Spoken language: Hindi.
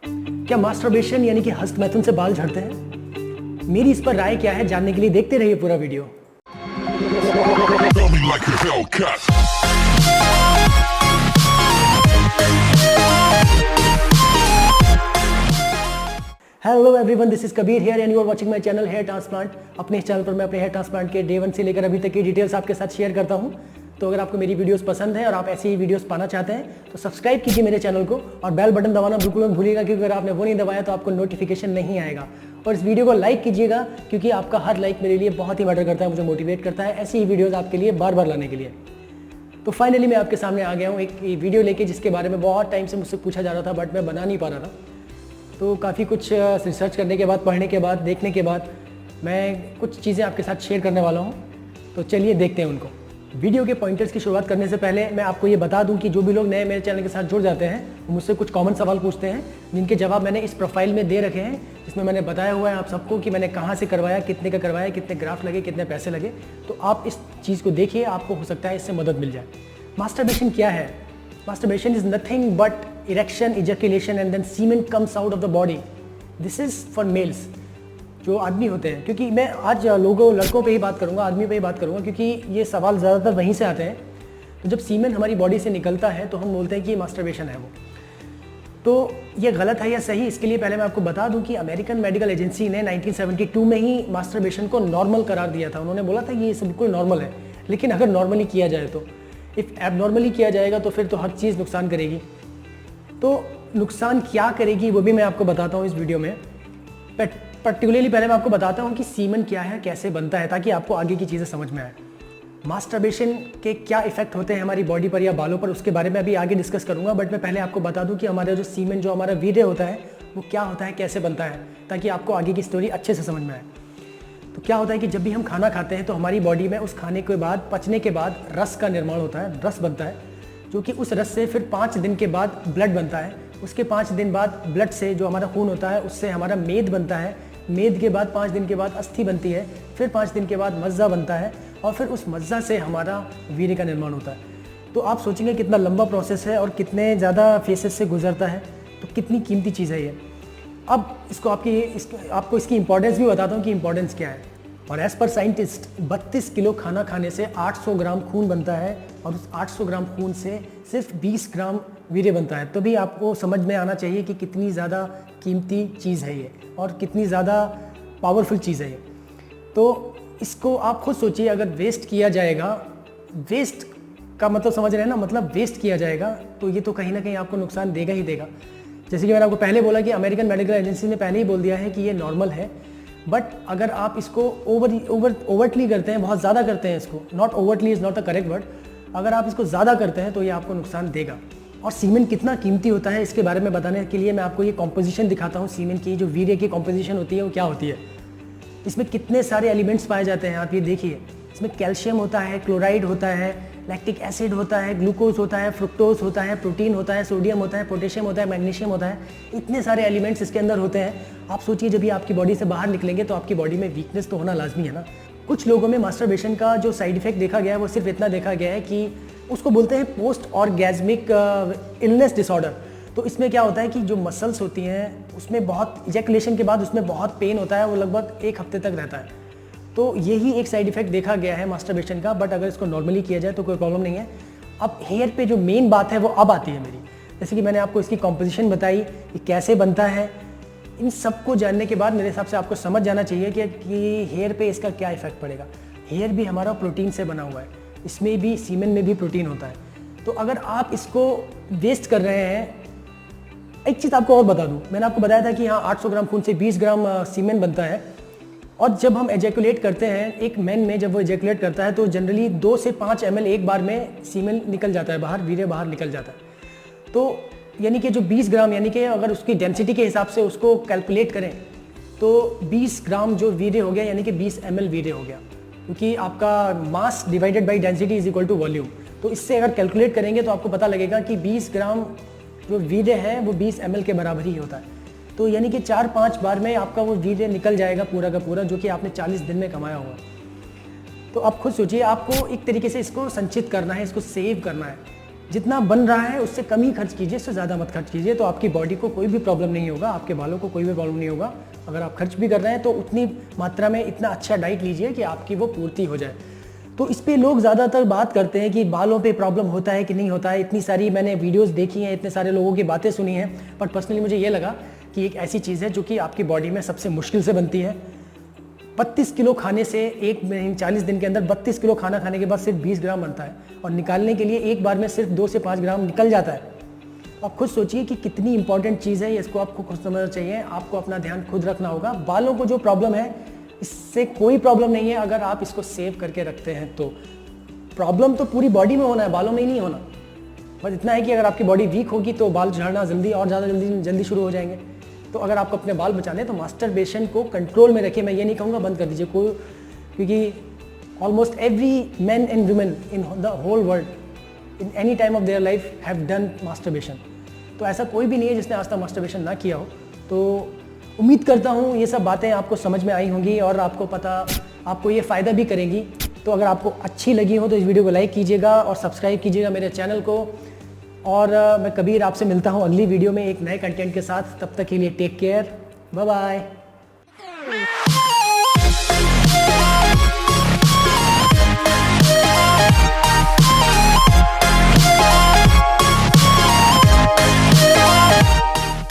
क्या मास्टरबेशन यानी कि हस्तमैथुन से बाल झड़ते हैं? मेरी इस पर राय क्या है, जानने के लिए देखते रहिए पूरा video. Hello everyone, this is Kabir here and you are watching my channel hair transplant. अपने इस चैनल पर मैं अपने हेयर ट्रांसप्लांट के डे 1 से लेकर अभी तक की डिटेल्स आपके साथ शेयर करता हूं। तो अगर आपको मेरी वीडियोस पसंद है और आप ऐसी ही वीडियोस पाना चाहते हैं तो सब्सक्राइब कीजिए मेरे चैनल को और बेल बटन दबाना बिल्कुल मत भूलिएगा, क्योंकि अगर आपने वो नहीं दबाया तो आपको नोटिफिकेशन नहीं आएगा। और इस वीडियो को लाइक कीजिएगा, क्योंकि आपका हर लाइक मेरे लिए बहुत ही मैटर करता है, मुझे मोटिवेट करता है ऐसी ही वीडियोज़ आपके लिए बार बार लाने के लिए। तो फाइनली मैं आपके सामने आ गया हूँ एक वीडियो लेके, जिसके बारे में बहुत टाइम से मुझसे पूछा जा रहा था बट मैं बना नहीं पा रहा था। तो काफ़ी कुछ रिसर्च करने के बाद, पढ़ने के बाद, देखने के बाद मैं कुछ चीज़ें आपके साथ शेयर करने वाला हूँ। तो चलिए देखते हैं उनको। वीडियो के पॉइंटर्स की शुरुआत करने से पहले मैं आपको ये बता दूं कि जो भी लोग नए मेरे चैनल के साथ जुड़ जाते हैं वो मुझसे कुछ कॉमन सवाल पूछते हैं, जिनके जवाब मैंने इस प्रोफाइल में दे रखे हैं, जिसमें मैंने बताया हुआ है आप सबको कि मैंने कहाँ से करवाया, कितने का करवाया, कितने ग्राफ लगे, कितने पैसे लगे। तो आप इस चीज़ को देखिए, आपको हो सकता है इससे मदद मिल जाए। मास्टरबेशन क्या है? Masturbation is nothing but erection, ejaculation and then semen comes out of the body. This is for males, जो आदमी होते हैं। क्योंकि मैं आज लड़कों पे ही बात करूंगा, आदमी पे ही बात करूंगा, क्योंकि ये सवाल ज़्यादातर वहीं से आते हैं। तो जब सीमेन हमारी बॉडी से निकलता है तो हम बोलते हैं कि ये मास्टरबेशन है वो। तो ये गलत है या सही, इसके लिए पहले मैं आपको बता दूं कि अमेरिकन मेडिकल एजेंसी ने 1972 में ही मास्टरबेशन को नॉर्मल करार दिया था। उन्होंने बोला था कि ये बिल्कुल नॉर्मल है, लेकिन अगर नॉर्मली किया जाए तो, इफ़ एबनॉर्मली किया जाएगा तो फिर तो हर चीज़ नुकसान करेगी। तो नुकसान क्या करेगी वो भी मैं आपको बताता हूँ इस वीडियो में। पर्टिकुलरली पहले मैं आपको बताता हूँ कि सीमन क्या है, कैसे बनता है, ताकि आपको आगे की चीज़ें समझ में आए। मास्टरबेशन के क्या इफेक्ट होते हैं हमारी बॉडी पर या बालों पर, उसके बारे में अभी आगे डिस्कस करूँगा। बट मैं पहले आपको बता दूँ कि हमारा जो सीमन, जो हमारा वीर्य होता है, वो क्या होता है, कैसे बनता है, ताकि आपको आगे की स्टोरी अच्छे से समझ में आए। तो क्या होता है कि जब भी हम खाना खाते हैं तो हमारी बॉडी में उस खाने के बाद, पचने के बाद रस का निर्माण होता है, रस बनता है, जो कि उस रस से फिर 5 दिन के बाद ब्लड बनता है। उसके 5 दिन बाद ब्लड से जो हमारा खून होता है उससे हमारा मेद बनता है। मेद के बाद 5 दिन के बाद अस्थि बनती है, फिर 5 दिन के बाद मज्जा बनता है, और फिर उस मज्जा से हमारा वीर्य का निर्माण होता है। तो आप सोचेंगे कितना लंबा प्रोसेस है और कितने ज़्यादा फेसेस से गुजरता है, तो कितनी कीमती चीज़ है ये। अब आपको इसकी इंपॉर्टेंस भी बताता हूँ कि इंपॉर्टेंस क्या है। और एज़ पर साइंटिस्ट 32 किलो खाना खाने से 800 ग्राम खून बनता है, और उस 800 ग्राम खून से सिर्फ 20 ग्राम वीर्य बनता है। तो भी आपको समझ में आना चाहिए कि कितनी ज़्यादा कीमती चीज़ है ये और कितनी ज़्यादा पावरफुल चीज़ है ये। तो इसको आप खुद सोचिए, अगर वेस्ट किया जाएगा, वेस्ट का मतलब समझ रहे हैं ना, मतलब वेस्ट किया जाएगा तो ये तो कहीं ना कहीं आपको नुकसान देगा ही देगा। जैसे कि मैंने आपको पहले बोला कि अमेरिकन मेडिकल एजेंसी ने पहले ही बोल दिया है कि ये नॉर्मल है। बट अगर आप इसको ओवरटली करते हैं, बहुत ज़्यादा करते हैं इसको, not overtly is not the correct word, अगर आप इसको ज़्यादा करते हैं तो ये आपको नुकसान देगा। और सीमेन कितना कीमती होता है इसके बारे में बताने के लिए मैं आपको ये कॉम्पोजिशन दिखाता हूँ। सीमेन की जो वीर्य की कॉम्पोजिशन होती है वो क्या होती है, इसमें कितने सारे एलिमेंट्स पाए जाते हैं आप ये देखिए। इसमें कैल्शियम होता है, क्लोराइड होता है, लैक्टिक एसिड होता है, ग्लूकोज होता है, फ्रुक्टोज होता है, प्रोटीन होता है, सोडियम होता है, पोटेशियम होता है, मैग्नीशियम होता है। इतने सारे एलिमेंट्स इसके अंदर होते हैं। आप सोचिए जब ये आपकी बॉडी से बाहर निकलेंगे तो आपकी बॉडी में वीकनेस तो होना लाजमी है ना। कुछ लोगों में मास्टरबेशन का जो साइड इफेक्ट देखा गया है वो सिर्फ इतना देखा गया है कि उसको बोलते हैं पोस्ट ऑर्गेज्मिक इलनेस डिसऑर्डर। तो इसमें क्या होता है कि जो मसल्स होती हैं उसमें बहुत, इजैकुलेशन के बाद उसमें बहुत पेन होता है, वो लगभग 1 हफ्ते तक रहता है। तो यही एक साइड इफेक्ट देखा गया है मास्टरबेशन का। बट अगर इसको नॉर्मली किया जाए तो कोई प्रॉब्लम नहीं है। अब हेयर पे जो मेन बात है वो अब आती है मेरी। जैसे कि मैंने आपको इसकी कॉम्पोजिशन बताई, ये कैसे बनता है, इन सबको जानने के बाद मेरे हिसाब से आपको समझ जाना चाहिए कि हेयर पे इसका क्या इफेक्ट पड़ेगा। हेयर भी हमारा प्रोटीन से बना हुआ है, इसमें भी, सीमेन में भी प्रोटीन होता है। तो अगर आप इसको वेस्ट कर रहे हैं, एक चीज़ आपको और बता दूं, मैंने आपको बताया था कि यहाँ 800 ग्राम खून से 20 ग्राम सीमेन बनता है। और जब हम एजैकुलेट करते हैं, एक मैन में जब वो एजैकुलेट करता है तो जनरली 2 से 5 ml एक बार में सीमेन निकल जाता है बाहर, वीर्य बाहर निकल जाता है। तो यानी कि जो 20 ग्राम, यानी कि अगर उसकी डेंसिटी के हिसाब से उसको कैलकुलेट करें तो 20 ग्राम जो वीर्य हो गया, यानी कि 20 ml वीर्य हो गया, क्योंकि आपका mass divided by density is equal to volume. तो इससे अगर कैलकुलेट करेंगे तो आपको पता लगेगा कि 20 ग्राम जो वीर्य है वो 20 ml के बराबर ही होता है। तो यानी कि 4-5 बार में आपका वो वीर्य निकल जाएगा पूरा का पूरा, जो कि आपने 40 दिन में कमाया हुआ। तो आप खुद सोचिए, आपको एक तरीके से इसको संचित करना है, इसको सेव करना है। जितना बन रहा है उससे कम ही खर्च कीजिए, उससे ज़्यादा मत खर्च कीजिए, तो आपकी बॉडी को कोई भी प्रॉब्लम नहीं होगा, आपके बालों को कोई भी प्रॉब्लम नहीं होगा। अगर आप खर्च भी कर रहे हैं तो उतनी मात्रा में इतना अच्छा डाइट लीजिए कि आपकी वो पूर्ति हो जाए। तो इस पे लोग ज़्यादातर बात करते हैं कि बालों पे प्रॉब्लम होता है कि नहीं होता है। इतनी सारी मैंने वीडियोस देखी हैं, इतने सारे लोगों की बातें सुनी हैं, बट पर्सनली मुझे ये लगा कि एक ऐसी चीज़ है जो कि आपकी बॉडी में सबसे मुश्किल से बनती है। 32 किलो खाने से 40 दिन के अंदर 32 किलो खाना खाने के बाद सिर्फ 20 ग्राम बनता है, और निकालने के लिए एक बार में सिर्फ 2 से 5 ग्राम निकल जाता है। आप खुद सोचिए कि कितनी इंपॉर्टेंट चीज़ है, इसको आपको खुद समझना चाहिए। आपको अपना ध्यान खुद रखना होगा। बालों को जो प्रॉब्लम है, इससे कोई प्रॉब्लम नहीं है अगर आप इसको सेव करके रखते हैं। तो प्रॉब्लम तो पूरी बॉडी में होना है, बालों में ही नहीं होना। बस इतना है कि अगर आपकी बॉडी वीक होगी तो बाल झड़ना जल्दी और ज़्यादा जल्दी शुरू हो जाएंगे। तो अगर आपको अपने बाल बचाने हैं तो मास्टरबेशन को कंट्रोल में रखिए। मैं ये नहीं कहूँगा बंद कर दीजिए, क्योंकि almost every man and women in the whole world in any time of their life have done masturbation. तो ऐसा कोई भी नहीं है जिसने आज तक मास्टरबेशन ना किया हो। तो उम्मीद करता हूँ ये सब बातें आपको समझ में आई होंगी और आपको ये फ़ायदा भी करेंगी। तो अगर आपको अच्छी लगी हो तो इस वीडियो को लाइक कीजिएगा और सब्सक्राइब कीजिएगा मेरे चैनल को। और मैं कबीर आपसे मिलता हूँ अगली वीडियो में एक नए कंटेंट के साथ। तब तक के लिए टेक केयर, बाय बाय।